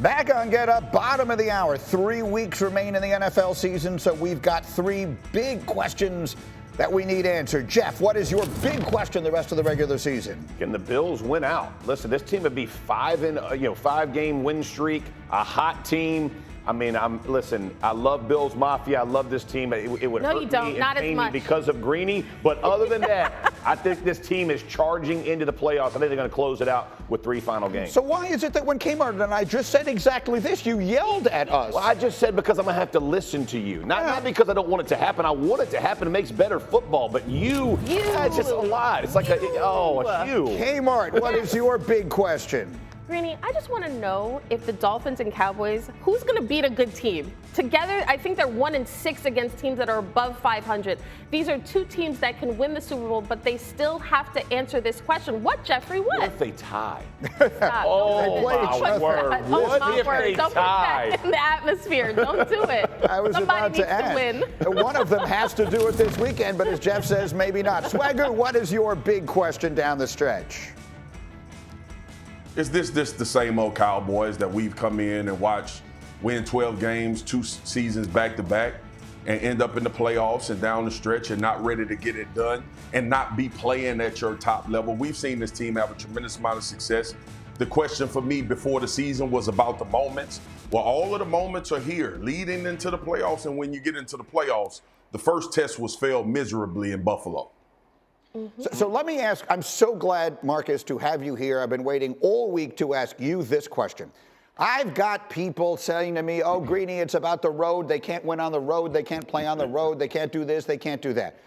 Back on Get Up, bottom of the hour. 3 weeks remain in the NFL season, so we've got 3 big questions that we need answered. Jeff, what is your big question the rest of the regular season? Can the Bills win out? Listen, this team would be 5-game win streak, a hot team. I mean, listen, I love Bills Mafia. I love this team. It would no, hurt you don't. me Not and pain as me much. because of Greeny. But other than that, I think this team is charging into the playoffs. I think they're going to close it out with 3 final games. So why is it that when Kmart and I just said exactly this, you yelled at us? Well, I just said because I'm going to have to listen to you. Not because I don't want it to happen. I want it to happen. It makes better football. But it's just a lot. It's like it's you. Kmart, what is your big question? Greeny, I just want to know if the Dolphins and Cowboys, who's going to beat a good team? Together, I think they're 1-6 against teams that are above 500. These are 2 teams that can win the Super Bowl, but they still have to answer this question. What, Jeffrey? What? What if they tie? Stop. Oh, my word. What if they Don't put tie? that in the atmosphere. Don't do it. I was Somebody about needs to ask. win. One of them has to do it this weekend, but as Jeff says, maybe not. Swagger, what is your big question down the stretch? Is this the same old Cowboys that we've come in and watched win 12 games, 2 seasons back to back, and end up in the playoffs and down the stretch and not ready to get it done and not be playing at your top level? We've seen this team have a tremendous amount of success. The question for me before the season was about the moments. Well, all of the moments are here leading into the playoffs, and when you get into the playoffs, the first test was failed miserably in Buffalo. So let me ask, I'm so glad, Marcus, to have you here. I've been waiting all week to ask you this question. I've got people saying to me, oh, Greeny, it's about the road. They can't win on the road. They can't play on the road. They can't do this. They can't do that.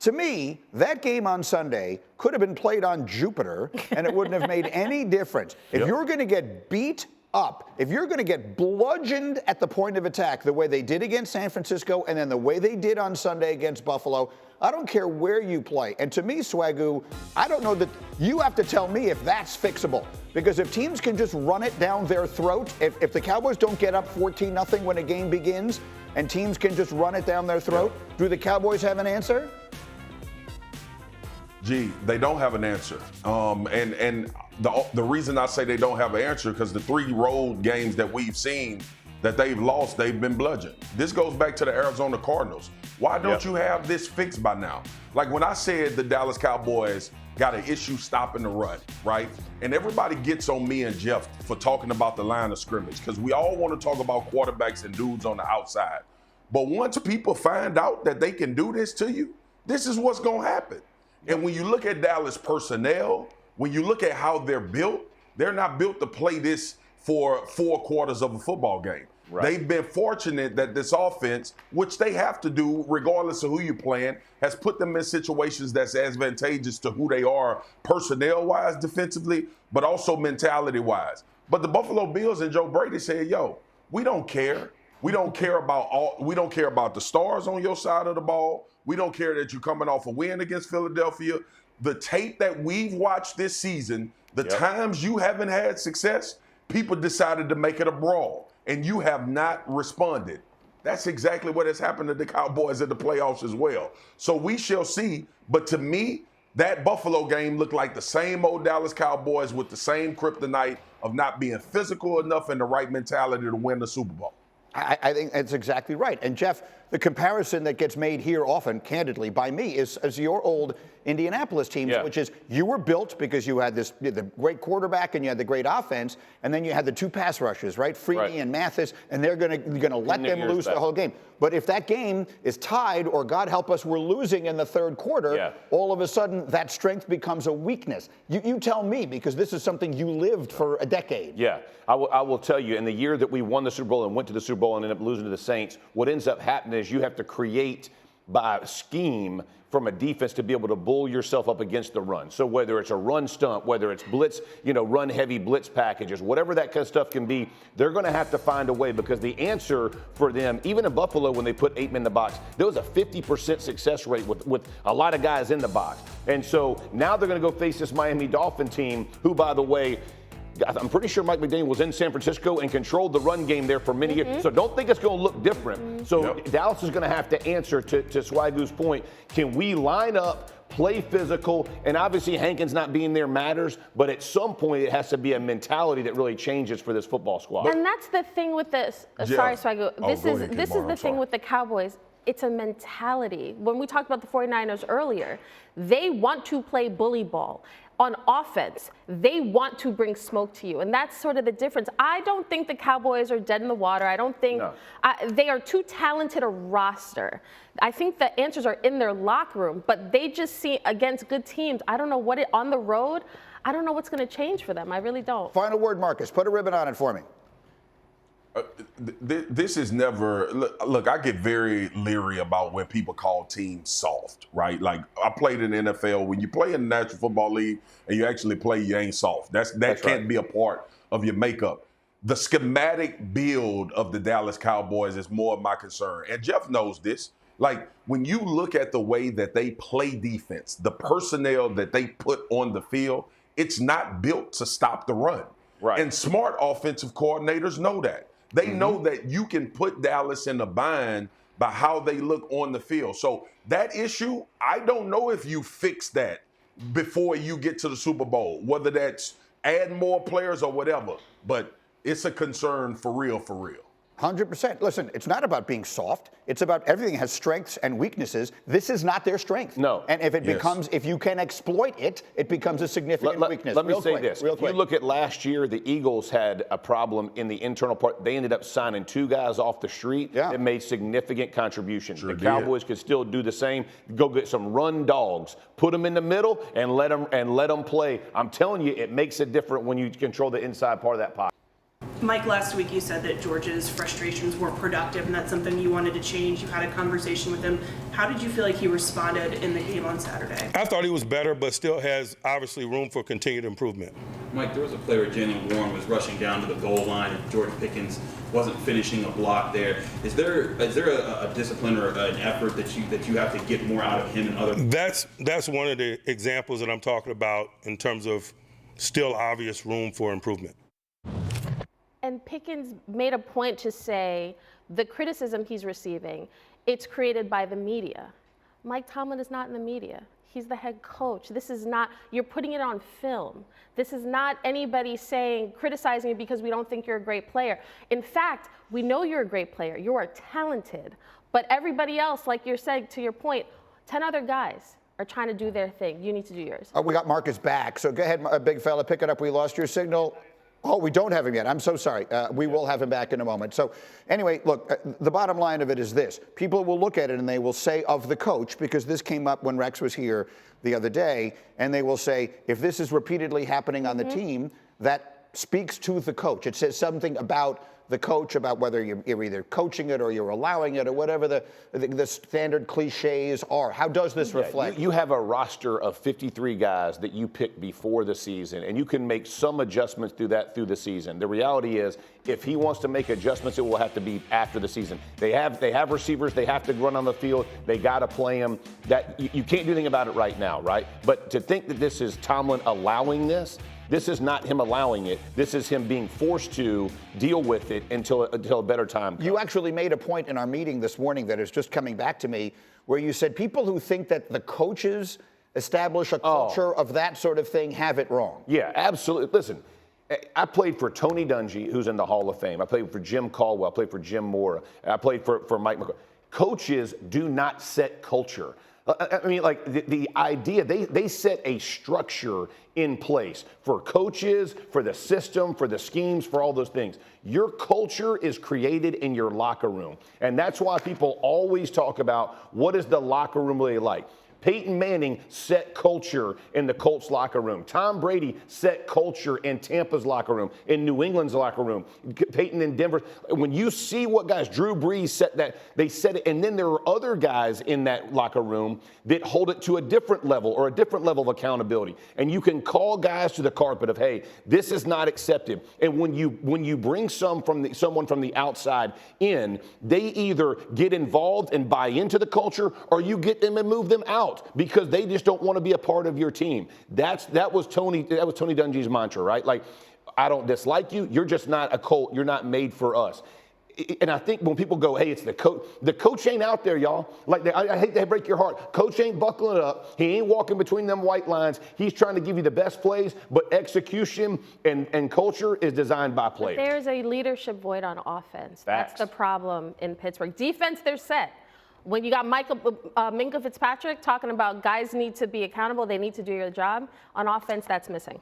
To me, that game on Sunday could have been played on Jupiter, and it wouldn't have made any difference. If you're going to get beat up, if you're going to get bludgeoned at the point of attack the way they did against San Francisco and then the way they did on Sunday against Buffalo, I don't care where you play. And to me, Swagoo, I don't know that you have to tell me if that's fixable. Because if teams can just run it down their throat, if the Cowboys don't get up 14-0 when a game begins and teams can just run it down their throat, do the Cowboys have an answer? Gee, they don't have an answer. And the reason I say they don't have an answer because the 3 road games that we've seen that they've lost, they've been bludgeoned. This goes back to the Arizona Cardinals. Why don't you have this fixed by now? Like when I said the Dallas Cowboys got an issue stopping the run, right? And everybody gets on me and Jeff for talking about the line of scrimmage because we all want to talk about quarterbacks and dudes on the outside. But once people find out that they can do this to you, this is what's going to happen. And when you look at Dallas personnel, when you look at how they're built, they're not built to play this for 4 quarters of a football game. Right. They've been fortunate that this offense, which they have to do regardless of who you're playing, has put them in situations that's advantageous to who they are personnel-wise defensively, but also mentality-wise. But the Buffalo Bills and Joe Brady said, yo, we don't care. We don't care about the stars on your side of the ball. We don't care that you're coming off a win against Philadelphia. The tape that we've watched this season, the times you haven't had success, people decided to make it a brawl, and you have not responded. That's exactly what has happened to the Cowboys in the playoffs as well. So we shall see. But to me, that Buffalo game looked like the same old Dallas Cowboys with the same kryptonite of not being physical enough and the right mentality to win the Super Bowl. I think that's exactly right. And Jeff, the comparison that gets made here often, candidly, by me is your old Indianapolis teams, which is you were built because you had the great quarterback and you had the great offense, and then you had the 2 pass rushes, right? Freeney and Mathis, and they're going to let them lose the whole game. But if that game is tied, or God help us, we're losing in the 3rd quarter, all of a sudden that strength becomes a weakness. You tell me, because this is something you lived for a decade. Yeah, I will tell you, in the year that we won the Super Bowl and went to the Super Bowl and ended up losing to the Saints, what ends up happening is you have to create by scheme from a defense to be able to bull yourself up against the run. So whether it's a run stunt, whether it's blitz, run heavy blitz packages, whatever that kind of stuff can be, they're going to have to find a way, because the answer for them, even in Buffalo when they put 8 men in the box, there was a 50% success rate with a lot of guys in the box. And so now they're going to go face this Miami Dolphin team, who, by the way, I'm pretty sure Mike McDaniel was in San Francisco and controlled the run game there for many years. So don't think it's going to look different. So Dallas is going to have to answer to Swagoo's point. Can we line up, play physical, and obviously Hankins not being there matters, but at some point it has to be a mentality that really changes for this football squad. And that's the thing with this. Sorry, Swaggo. This is the thing with the Cowboys. It's a mentality. When we talked about the 49ers earlier, they want to play bully ball. On offense, they want to bring smoke to you, and that's sort of the difference. I don't think the Cowboys are dead in the water. I don't think they are too talented a roster. I think the answers are in their locker room, but they just see against good teams. I don't know on the road, I don't know what's going to change for them. I really don't. Final word, Marcus. Put a ribbon on it for me. This is never, look, I get very leery about when people call teams soft, right? Like, I played in the NFL. When you play in the National Football League and you actually play, you ain't soft. That can't be a part of your makeup. The schematic build of the Dallas Cowboys is more of my concern. And Jeff knows this. Like, when you look at the way that they play defense, the personnel that they put on the field, it's not built to stop the run. Right. And smart offensive coordinators know that. They know that you can put Dallas in a bind by how they look on the field. So that issue, I don't know if you fix that before you get to the Super Bowl, whether that's add more players or whatever. But it's a concern for real, for real. 100%. Listen, it's not about being soft. It's about everything has strengths and weaknesses. This is not their strength. No. And if it becomes, if you can exploit it, it becomes a significant weakness. Let me say this. Real If quick. you look at last year, the Eagles had a problem in the internal part. They ended up signing 2 guys off the street that made significant contributions. The Cowboys could still do the same. Go get some run dogs, put them in the middle, and let them play. I'm telling you, it makes it different when you control the inside part of that pocket. Mike, last week you said that George's frustrations weren't productive and that's something you wanted to change. You had a conversation with him. How did you feel like he responded in the game on Saturday? I thought he was better, but still has obviously room for continued improvement. Mike, there was a play where Jalen Warren was rushing down to the goal line and George Pickens wasn't finishing a block there. Is there a discipline or an effort that you have to get more out of him and other? That's one of the examples that I'm talking about in terms of still obvious room for improvement. And Pickens made a point to say the criticism he's receiving, it's created by the media. Mike Tomlin is not in the media. He's the head coach. This is not, you're putting it on film. This is not anybody criticizing you because we don't think you're a great player. In fact, we know you're a great player. You are talented. But everybody else, like you're saying, to your point, 10 other guys are trying to do their thing. You need to do yours. We got Marcus back. So go ahead, big fella, pick it up. We lost your signal. Oh, we don't have him yet. I'm so sorry. We will have him back in a moment. So anyway, look, the bottom line of it is this. People will look at it and they will say of the coach, because this came up when Rex was here the other day, and they will say, if this is repeatedly happening on the team, that speaks to the coach. It says something about the coach, about whether you're either coaching it or you're allowing it or whatever the standard cliches are. How does this reflect? You have a roster of 53 guys that you picked before the season, and you can make some adjustments through the season. The reality is, if he wants to make adjustments, it will have to be after the season. They have receivers. They have to run on the field. They got to play them. That you can't do anything about it right now, right? But to think that this is Tomlin allowing this is not him allowing it. This is him being forced to deal with it until a better time comes. You actually made a point in our meeting this morning that is just coming back to me, where you said people who think that the coaches establish a culture of that sort of thing have it wrong. Yeah, absolutely. Listen, I played for Tony Dungy, who's in the Hall of Fame. I played for Jim Caldwell. I played for Jim Mora. I played for Mike McCoy. Coaches do not set culture. I mean, like the idea, they set a structure in place for coaches, for the system, for the schemes, for all those things. Your culture is created in your locker room. And that's why people always talk about what is the locker room really like. Peyton Manning set culture in the Colts locker room. Tom Brady set culture in Tampa's locker room, in New England's locker room. Peyton in Denver. When you see what guys, Drew Brees set that, they set it, and then there are other guys in that locker room that hold it to a different level or a different level of accountability. And you can call guys to the carpet of, hey, this is not accepted. And when you bring someone from the outside in, they either get involved and buy into the culture, or you get them and move them out, because they just don't want to be a part of your team. That was Tony Dungy's mantra, right? Like, I don't dislike you. You're just not a Colt. You're not made for us. and I think when people go, hey, it's the coach ain't out there, y'all. Like, I hate to break your heart. Coach ain't buckling up. He ain't walking between them white lines. He's trying to give you the best plays, but execution and culture is designed by players. But there's a leadership void on offense. Facts. That's the problem in Pittsburgh. Defense, they're set. When you got Minka Fitzpatrick talking about guys need to be accountable, they need to do your job. On offense, that's missing.